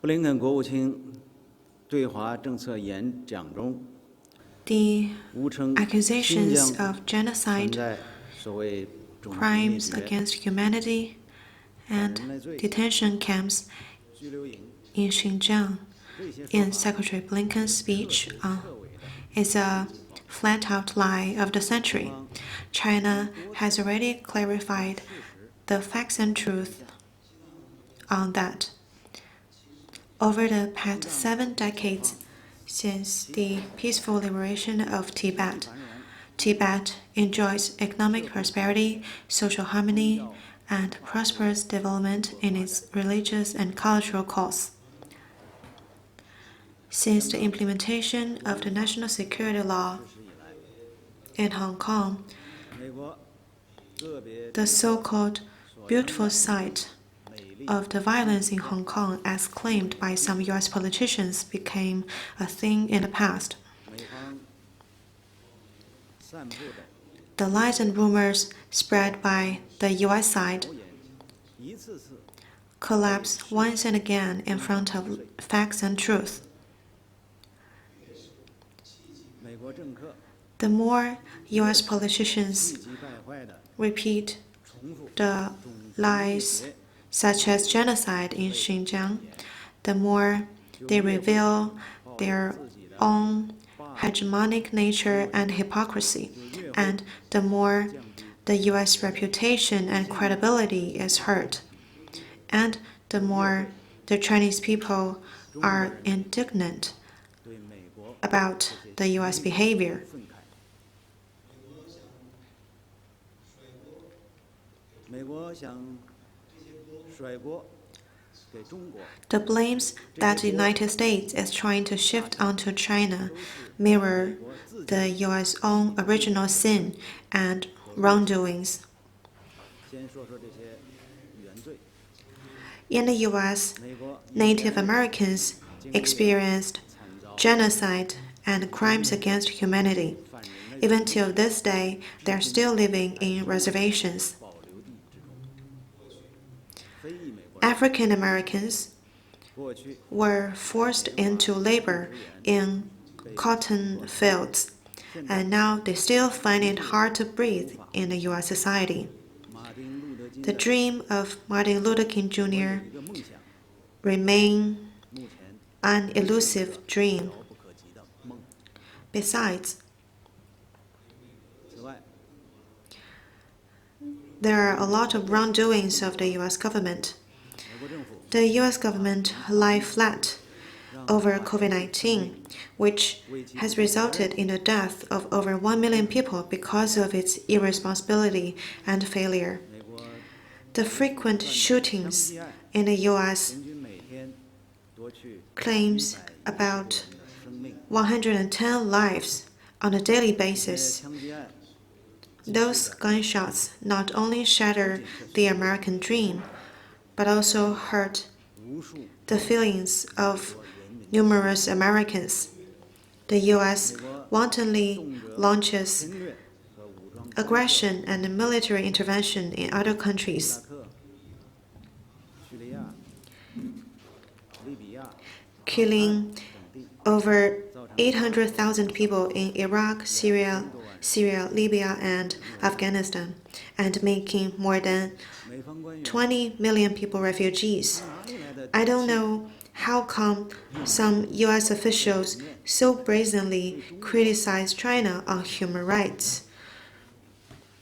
布林肯国务卿对华政策演讲中， The 无称 accusations 新疆 of 存 genocide, 在所谓种族灭 crimes 绝、 against humanity, and detention camps 拘留营 in Xinjiang 这些说 in 法 Secretary Blinken's speech 彻伪的。 is a flat-out lie of the century. China has already clarified the facts and truth on that. Over the past 7 decades since the peaceful liberation of Tibet, Tibet enjoys economic prosperity, social harmony, and prosperous development in its religious and cultural cause. Since the implementation of the national security law in Hong Kong, 美国个别 the so-called beautiful side of the violence in Hong Kong, as claimed by some U.S. politicians, became a thing in the past. 美方散布的 The lies and rumors spread by the U.S. side 谣言，一次次 collapse once and again in front of facts and truth. 美国政客 The more U.S. politicians 气急败坏的 repeat 重复 the 种族灭 lies 绝 such as genocide in Xinjiang, the more they reveal their own hegemonic nature and hypocrisy, and the more the U.S. reputation and credibility is hurt, and the more the Chinese people are indignant 对美国 about the U.S. behavior. 愤慨。美国想甩锅给中国， The blames that the United States is trying to shift onto China mirror the U.S. own original sin and wrongdoings. 先说说这些原罪。 In the U.S., 美国 Native Americans experienced 惨遭 genocide and crimes against humanity. 犯人类 Even till this day, they're still living in reservations. 保留地之中。非裔美国人 African Americans 过去 were forced into labor in cotton fields, and now they still find it hard to breathe in the U.S. society. 马丁路德金 The 的 dream of Martin Luther King 有 Jr. 一个梦想， remain 目前 an elusive dream. 遥不可及的梦。 Besides, 此外， there are a lot of wrongdoings of the U.S. government. 美国政府 The U.S. government lie flat over COVID-19, which has resulted in the death of over 1 million people because of its irresponsibility and failure. 美国 The frequent 枪 shootings 击案 in the U.S. 平均每天夺去 claims 110 about 人的生命。 110 lives on a daily 这些 basis. 枪击案 Those gunshots not only shatter the American dream, but also hurt 无数 the feelings of 国人民 numerous Americans. The U.S. wantonly launches 侵略和武装 aggression and military intervention in other 伊 countries, 拉克、叙利亚、利比亚 killing 等地， over 造成 800,000 people in Iraq, Syria, Libya, and Afghanistan, and making more than 美方官员 20 million people refugees. 哪里来的 I don't know how come some U.S. officials so brazenly criticize China on human rights.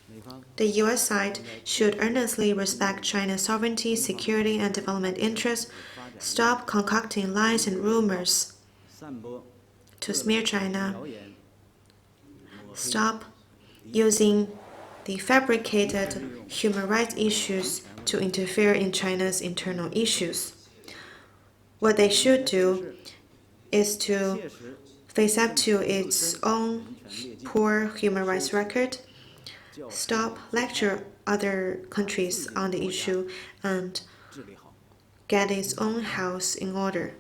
美方 The U.S. side should earnestly respect China's sovereignty, security, and development interests, 发展 stop concocting lies and rumors 散播 to smear China, 谣言，抹黑 stop using the fabricated human rights issues to interfere in China's internal issues. What they should do is to 切实 face up to its own 权列进 poor human rights record, 教 stop lecture other countries on the issue, and 治理好。 get its own house in order.